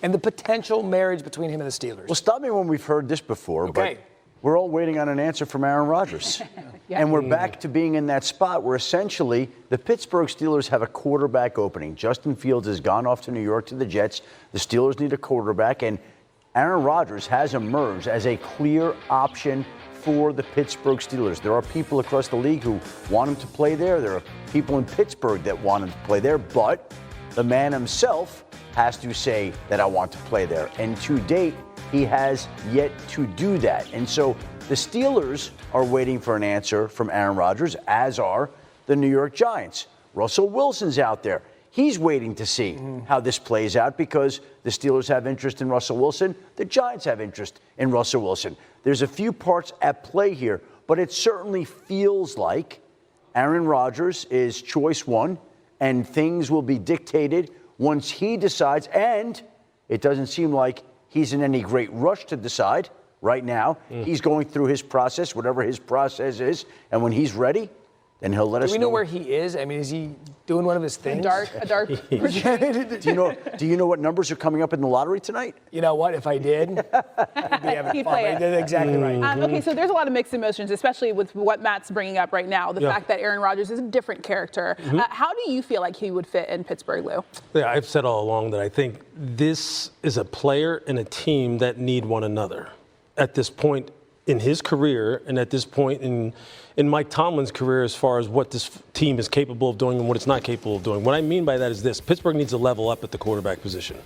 and the potential marriage between him and the Steelers. Well, stop me when we've heard this before, okay. But we're all waiting on an answer from Aaron Rodgers. Yeah. And we're back to being in that spot where essentially the Pittsburgh Steelers have a quarterback opening. Justin Fields has gone off to New York to the Jets. The Steelers need a quarterback, and Aaron Rodgers has emerged as a clear option for the Pittsburgh Steelers. There are people across the league who want him to play there. There are people in Pittsburgh that want him to play there, but the man himself has to say that I want to play there. And to date, he has yet to do that. And so the Steelers are waiting for an answer from Aaron Rodgers, as are the New York Giants. Russell Wilson's out there. He's waiting to see how this plays out because the Steelers have interest in Russell Wilson. The Giants have interest in Russell Wilson. There's a few parts at play here, but it certainly feels like Aaron Rodgers is choice one, and things will be dictated once he decides. And it doesn't seem like he's in any great rush to decide right now. He's going through his process, whatever his process is, and when he's ready, then he'll let us know. Do we know where he is? I mean, is he doing one of his things? A dark. Do you know what numbers are coming up in the lottery tonight? You know what? If I did, I'd be having fun. Right? That's exactly right. Okay, so there's a lot of mixed emotions, especially with what Matt's bringing up right now. The fact that Aaron Rodgers is a different character. How do you feel like he would fit in Pittsburgh, Lou? Yeah, I've said all along that I think this is a player and a team that need one another at this point in his career and at this point in Mike Tomlin's career as far as what this team is capable of doing and what it's not capable of doing. What I mean by that is this. Pittsburgh needs to level up at the quarterback position.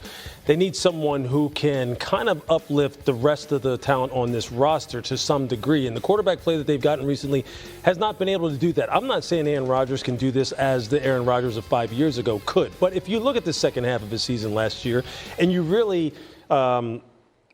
They need someone who can kind of uplift the rest of the talent on this roster to some degree. And the quarterback play that they've gotten recently has not been able to do that. I'm not saying Aaron Rodgers can do this as the Aaron Rodgers of 5 years ago could. But if you look at the second half of his season last year and you really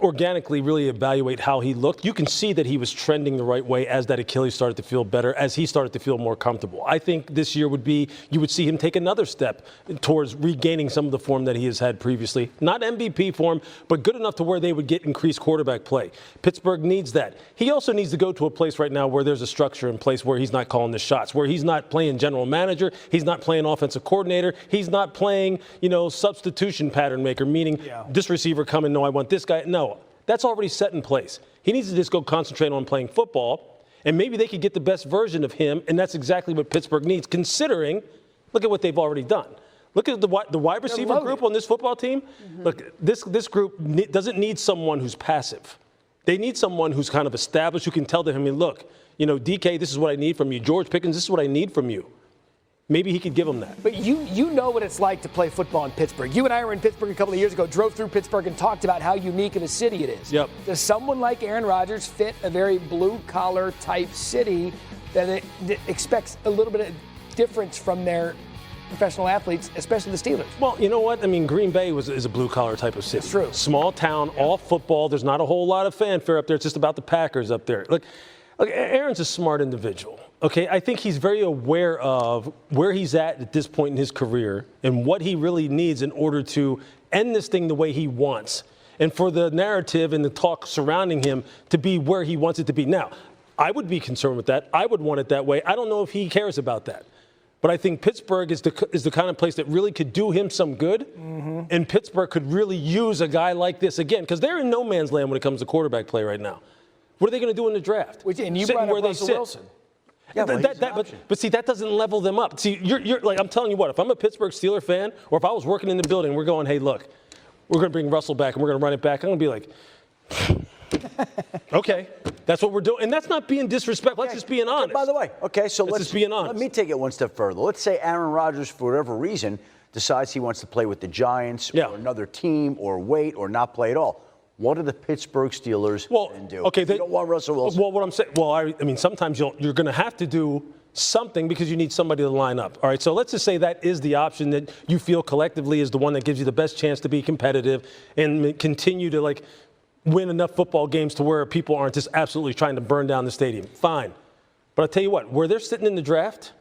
organically really evaluate how he looked, you can see that he was trending the right way as that Achilles started to feel better, as he started to feel more comfortable. I think this year you would see him take another step towards regaining some of the form that he has had previously. Not MVP form, but good enough to where they would get increased quarterback play. Pittsburgh needs that. He also needs to go to a place right now where there's a structure in place where he's not calling the shots, where he's not playing general manager, he's not playing offensive coordinator, he's not playing, substitution pattern maker, meaning this receiver coming, no, I want this guy. No. That's already set in place. He needs to just go concentrate on playing football, and maybe they could get the best version of him, and that's exactly what Pittsburgh needs, considering, look at what they've already done. Look at the wide receiver group on this football team. Look, this group doesn't need someone who's passive. They need someone who's kind of established, who can tell them, look, DK, this is what I need from you. George Pickens, this is what I need from you. Maybe he could give them that. But you know what it's like to play football in Pittsburgh. You and I were in Pittsburgh a couple of years ago, drove through Pittsburgh and talked about how unique of a city it is. Yep. Does someone like Aaron Rodgers fit a very blue-collar type city that expects a little bit of difference from their professional athletes, especially the Steelers? Well, you know what? I mean, Green Bay is a blue-collar type of city. It's true. Small town, all football. There's not a whole lot of fanfare up there. It's just about the Packers up there. Look, Aaron's a smart individual. Okay, I think he's very aware of where he's at this point in his career and what he really needs in order to end this thing the way he wants and for the narrative and the talk surrounding him to be where he wants it to be. Now, I would be concerned with that. I would want it that way. I don't know if he cares about that. But I think Pittsburgh is the kind of place that really could do him some good, and Pittsburgh could really use a guy like this again, because they're in no man's land when it comes to quarterback play right now. What are they going to do in the draft? And you brought up Russell Wilson. Yeah, but see, that doesn't level them up. See, you're like, I'm telling you what, if I'm a Pittsburgh Steelers fan, or if I was working in the building, we're going, hey, look, we're going to bring Russell back and we're going to run it back. I'm going to be like, okay, that's what we're doing. And that's not being disrespectful. Let's just being honest. By the way, so let's just being honest. Let me take it one step further. Let's say Aaron Rodgers, for whatever reason, decides he wants to play with the Giants or another team or wait or not play at all. What do the Pittsburgh Steelers then do? Okay, they don't want Russell Wilson. Well, what I'm saying, I mean, sometimes you're going to have to do something because you need somebody to line up. All right, so let's just say that is the option that you feel collectively is the one that gives you the best chance to be competitive and continue to win enough football games to where people aren't just absolutely trying to burn down the stadium. Fine, but I'll tell you what, where they're sitting in the draft,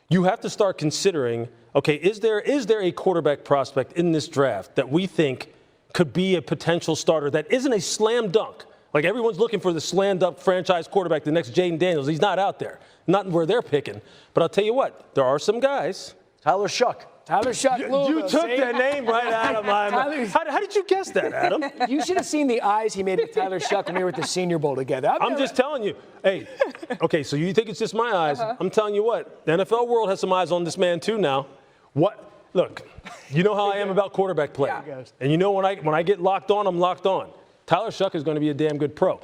you have to start considering, okay, is there a quarterback prospect in this draft that we think could be a potential starter that isn't a slam dunk? Like everyone's looking for the slam dunk franchise quarterback, the next Jayden Daniels. He's not out there, not where they're picking. But I'll tell you what, there are some guys. Tyler Shuck. Tyler Shuck. You took that name right out of my mouth. How did you guess that, Adam? You should have seen the eyes he made with Tyler Shuck when we were at the Senior Bowl together. I'm just telling you. Hey, okay, so you think it's just my eyes. I'm telling you what, the NFL world has some eyes on this man too now. What? Look, you know how I am about quarterback play. Yeah. And you know when I get locked on, I'm locked on. Tyler Shuck is going to be a damn good pro.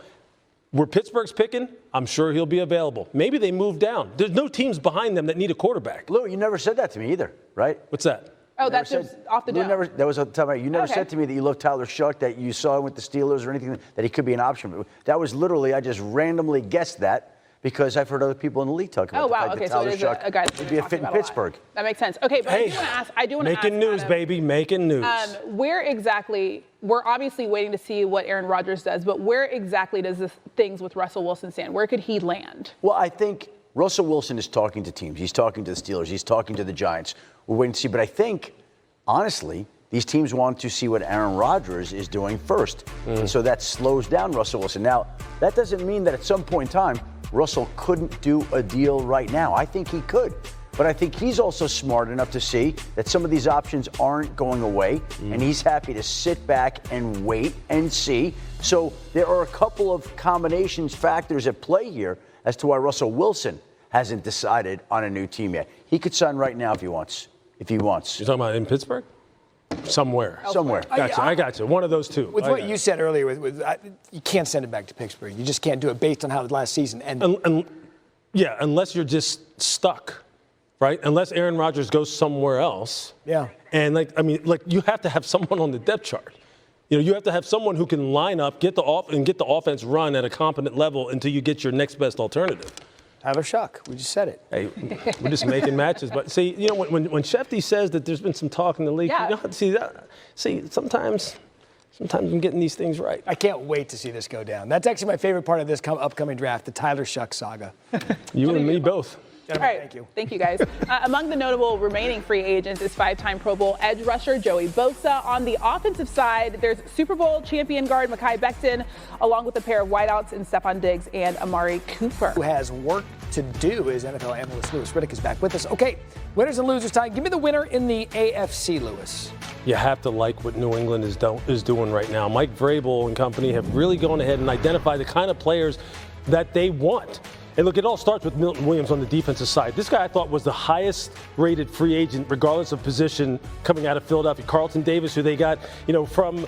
Where Pittsburgh's picking, I'm sure he'll be available. Maybe they move down. There's no teams behind them that need a quarterback. Lou, you never said that to me either, right? What's that? Oh, that's just off the dome. That was a time. You never said to me that you loved Tyler Shuck, that you saw him with the Steelers or anything, that he could be an option. That was literally, I just randomly guessed that because I've heard other people in the league talk about the fact that okay, Tyler so it is Shuck a guy would be a fit in Pittsburgh. That makes sense. Okay, but Hey, I do want to ask. Making news, Adam, baby, making news. Where exactly, we're obviously waiting to see what Aaron Rodgers does, but where exactly does this things with Russell Wilson stand? Where could he land? Well, I think Russell Wilson is talking to teams. He's talking to the Steelers. He's talking to the Giants. We're waiting to see. But I think, honestly, these teams want to see what Aaron Rodgers is doing first. And so that slows down Russell Wilson. Now, that doesn't mean that at some point in time, Russell couldn't do a deal right now. I think he could. But I think he's also smart enough to see that some of these options aren't going away, and he's happy to sit back and wait and see. So there are a couple of combinations, factors at play here as to why Russell Wilson hasn't decided on a new team yet. He could sign right now if he wants. You're talking about in Pittsburgh? Somewhere. Gotcha. I got you. One of those two. With what you said earlier, you can't send it back to Pittsburgh. You just can't do it based on how the last season ended. Yeah, unless you're just stuck, right? Unless Aaron Rodgers goes somewhere else. Yeah. And you have to have someone on the depth chart. You have to have someone who can line up, get the offense run at a competent level until you get your next best alternative. Tyler Shuck, we just said it. Hey, we're just making matches. But see, when Shefty says that there's been some talk in the league, sometimes I'm getting these things right. I can't wait to see this go down. That's actually my favorite part of this upcoming draft, the Tyler Shuck saga. You and me both. Gentlemen, all right, thank you. Thank you, guys. Among the notable remaining free agents is five-time Pro Bowl edge rusher Joey Bosa. On the offensive side, there's Super Bowl champion guard Mekhi Becton, along with a pair of wideouts in Stephon Diggs and Amari Cooper. Who has work to do is NFL analyst Louis Riddick is back with us. Okay, winners and losers time. Give me the winner in the AFC, Louis. You have to like what New England is doing right now. Mike Vrabel and company have really gone ahead and identified the kind of players that they want. And look, it all starts with Milton Williams on the defensive side. This guy I thought was the highest rated free agent, regardless of position, coming out of Philadelphia. Carlton Davis, who they got, from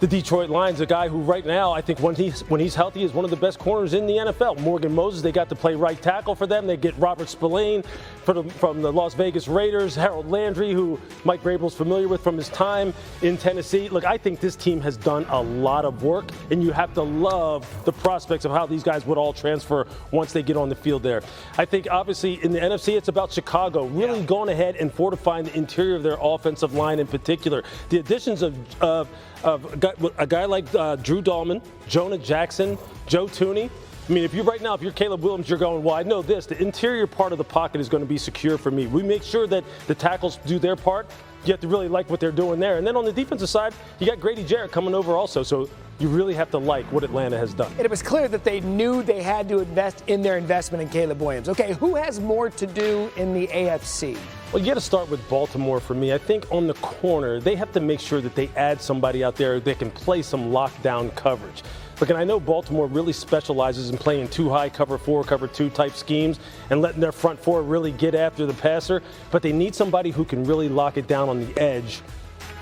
the Detroit Lions, a guy who right now, I think when he's healthy, is one of the best corners in the NFL. Morgan Moses, they got to play right tackle for them. They get Robert Spillane from the Las Vegas Raiders. Harold Landry, who Mike Vrabel's familiar with from his time in Tennessee. Look, I think this team has done a lot of work, and you have to love the prospects of how these guys would all transfer once they get on the field there. I think, obviously, in the NFC, it's about Chicago really going ahead and fortifying the interior of their offensive line in particular. The additions of a guy like Drew Dahlman, Jonah Jackson, Joe Tooney. I mean, if you're Caleb Williams, you're going, well, I know this. The interior part of the pocket is going to be secure for me. We make sure that the tackles do their part. You have to really like what they're doing there. And then on the defensive side, you got Grady Jarrett coming over also. So you really have to like what Atlanta has done. And it was clear that they knew they had to invest in their investment in Caleb Williams. Okay, who has more to do in the AFC? Well, you got to start with Baltimore for me. I think on the corner, they have to make sure that they add somebody out there that can play some lockdown coverage. Look, and I know Baltimore really specializes in playing two high, cover 4, cover 2 type schemes and letting their front four really get after the passer, but they need somebody who can really lock it down on the edge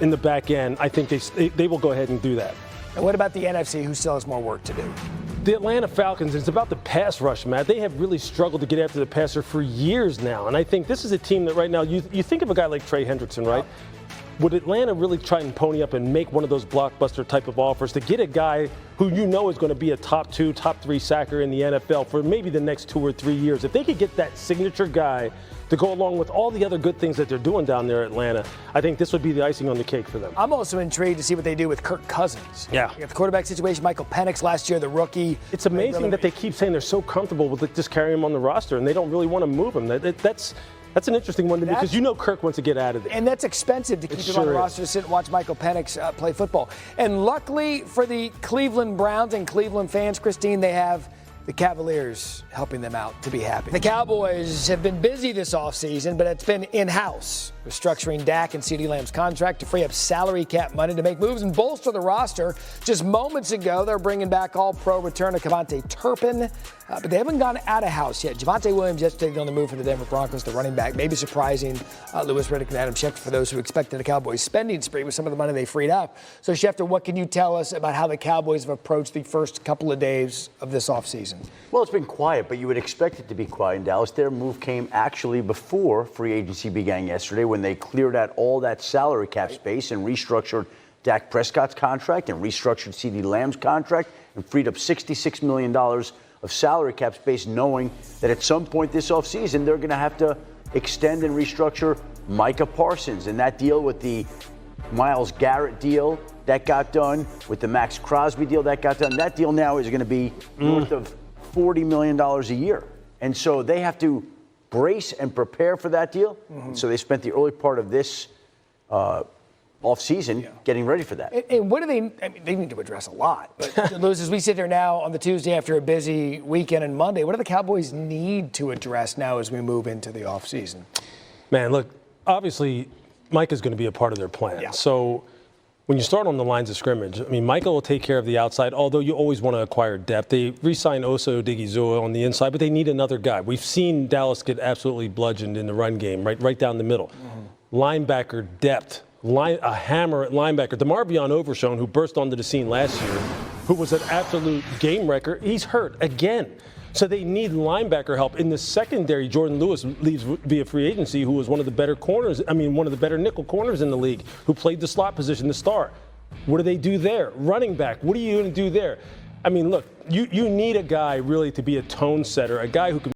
in the back end. I think they will go ahead and do that. And what about the NFC? Who still has more work to do? The Atlanta Falcons, it's about the pass rush, Matt. They have really struggled to get after the passer for years now. And I think this is a team that right now, you think of a guy like Trey Hendrickson, right? Would Atlanta really try and pony up and make one of those blockbuster type of offers to get a guy who is going to be a top 2, top 3 sacker in the NFL for maybe the next 2 or 3 years? If they could get that signature guy to go along with all the other good things that they're doing down there at Atlanta, I think this would be the icing on the cake for them. I'm also intrigued to see what they do with Kirk Cousins. Yeah. You have the quarterback situation, Michael Penix last year, the rookie. It's amazing that they keep saying they're so comfortable with just carrying him on the roster and they don't really want to move him. That's an interesting one because Kirk wants to get out of there. And that's expensive to keep him on the roster to sit and watch Michael Penix play football. And luckily for the Cleveland Browns and Cleveland fans, Christine, they have the Cavaliers helping them out to be happy. The Cowboys have been busy this offseason, but it's been in-house, restructuring Dak and CeeDee Lamb's contract to free up salary cap money to make moves and bolster the roster. Just moments ago, they're bringing back all-pro returner Cavante Turpin, but they haven't gone out of house yet. Javonte Williams yesterday on the move from the Denver Broncos, the running back, maybe surprising Louis Riddick and Adam Schefter for those who expected a Cowboys spending spree with some of the money they freed up. So, Schefter, what can you tell us about how the Cowboys have approached the first couple of days of this offseason? Well, it's been quiet, but you would expect it to be quiet in Dallas. Their move came actually before free agency began yesterday when they cleared out all that salary cap space and restructured Dak Prescott's contract and restructured CeeDee Lamb's contract and freed up $66 million of salary cap space, knowing that at some point this offseason they're going to have to extend and restructure Micah Parsons. And that deal with the Myles Garrett deal that got done, with the Max Crosby deal that got done, that deal now is going to be north of $40 million a year. And so they have to brace and prepare for that deal. Mm-hmm. So they spent the early part of this offseason getting ready for that. And what do they need to address a lot. But Louis, as we sit here now on the Tuesday after a busy weekend and Monday, what do the Cowboys need to address now as we move into the offseason? Man, look, obviously Mike is going to be a part of their plan. Yeah. So when you start on the lines of scrimmage, I mean, Michael will take care of the outside, although you always want to acquire depth. They re-signed Osa Odigizua on the inside, but they need another guy. We've seen Dallas get absolutely bludgeoned in the run game, right down the middle. Mm-hmm. Linebacker depth, a hammer at linebacker. DeMarvion Overshown, who burst onto the scene last year, who was an absolute game wrecker, he's hurt again. So they need linebacker help. In the secondary, Jordan Lewis leaves via free agency, who was one of the better corners, one of the better nickel corners in the league, who played the slot position, the star. What do they do there? Running back, what are you going to do there? I mean, look, you need a guy really to be a tone setter, a guy who can